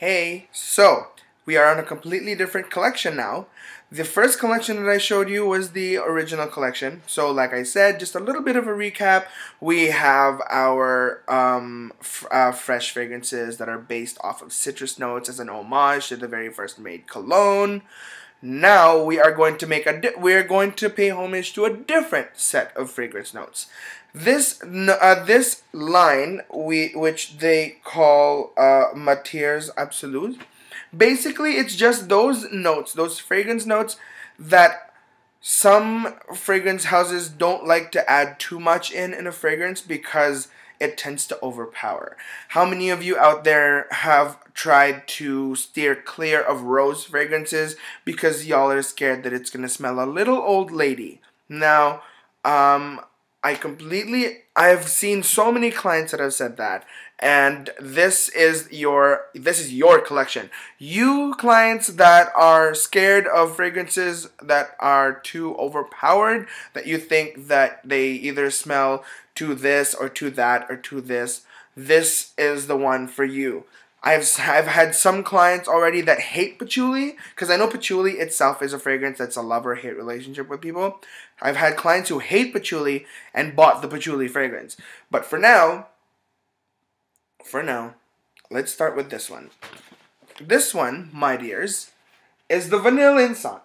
Hey, so we are on a completely different collection now. The first collection that I showed you was the original collection. So like I said, just a little bit of a recap. We have our fresh fragrances that are based off of citrus notes as an homage to the very first made cologne. Now we are going to pay homage to a different set of fragrance notes. This line which they call matières absolus. Basically, it's just those notes, those fragrance notes that some fragrance houses don't like to add too much in a fragrance because it tends to overpower. How many of you out there have tried to steer clear of rose fragrances because y'all are scared that it's gonna smell a little old lady? Now, I've seen so many clients that have said that, and this is your collection. You clients that are scared of fragrances that are too overpowered, that you think that they either smell to this or to that or to this is the one for you. I've had some clients already that hate patchouli, because I know patchouli itself is a fragrance that's a love-or-hate relationship with people. I've had clients who hate patchouli and bought the patchouli fragrance. But for now, let's start with this one. This one, my dears, is the Vanille Insensee.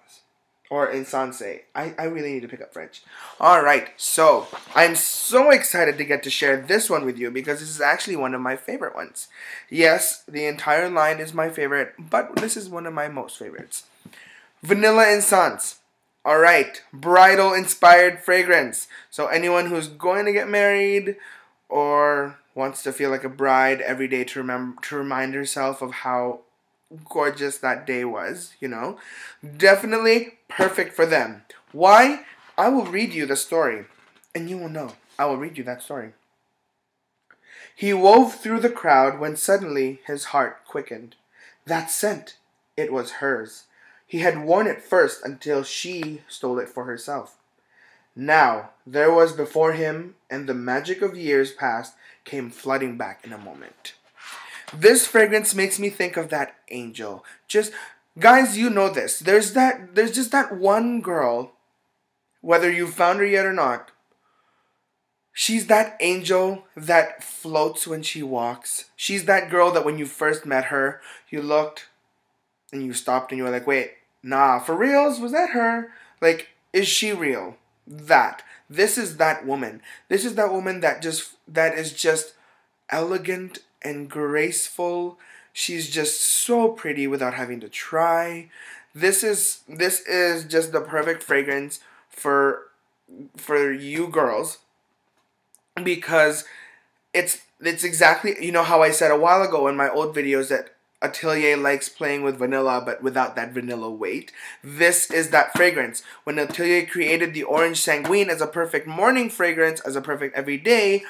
Or Insensee. I really need to pick up French. Alright, so I'm so excited to get to share this one with you because this is actually one of my favorite ones. Yes, the entire line is my favorite, but this is one of my most favorites. Vanille Insensee. Alright, bridal inspired fragrance. So anyone who's going to get married or wants to feel like a bride every day to remind herself of how gorgeous that day was, you know, definitely perfect for them. Why? I will read you the story, and you will know. I will read you that story. He wove through the crowd when suddenly his heart quickened. That scent, it was hers. He had worn it first until she stole it for herself. Now, there was before him, and the magic of years past came flooding back in a moment. This fragrance makes me think of that angel. Just, guys, you know this. There's just that one girl, whether you found her yet or not. She's that angel that floats when she walks. She's that girl that when you first met her, you looked and you stopped and you were like, wait, nah, for reals? Was that her? Like, is she real? This is that woman. This is that woman that is just elegant and graceful. She's just so pretty without having to try. This is just the perfect fragrance for you girls, because it's exactly, you know how I said a while ago in my old videos that Atelier likes playing with vanilla but without that vanilla weight. This is that fragrance. When Atelier created the Orange Sanguine as a perfect morning fragrance, as a perfect everyday,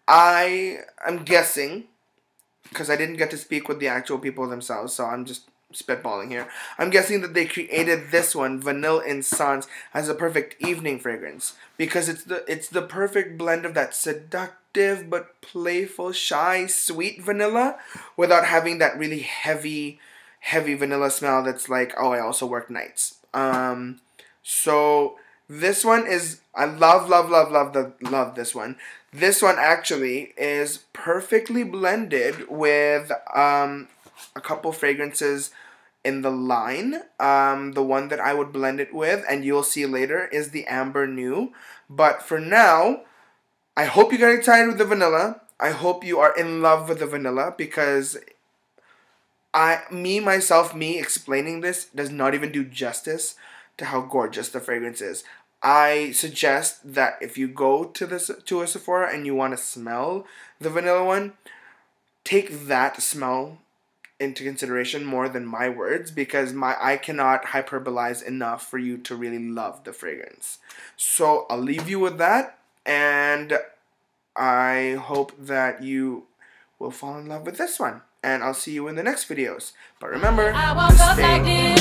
I am guessing, because I didn't get to speak with the actual people themselves, so I'm just spitballing here. I'm guessing that they created this one, Vanille Insensee, as a perfect evening fragrance, because it's the perfect blend of that seductive but playful, shy, sweet vanilla without having that really heavy vanilla smell that's like, oh, I also work nights. So this one is, I love this one. This one actually is perfectly blended with a couple fragrances in the line. The one that I would blend it with, and you'll see later, is the Amber New. But for now, I hope you got excited with the vanilla. I hope you are in love with the vanilla, because me explaining this does not even do justice to how gorgeous the fragrance is. I suggest that if you go to a Sephora and you want to smell the vanilla one, take that smell into consideration more than my words, because I cannot hyperbolize enough for you to really love the fragrance. So I'll leave you with that, and I hope that you will fall in love with this one, and I'll see you in the next videos. But remember to stay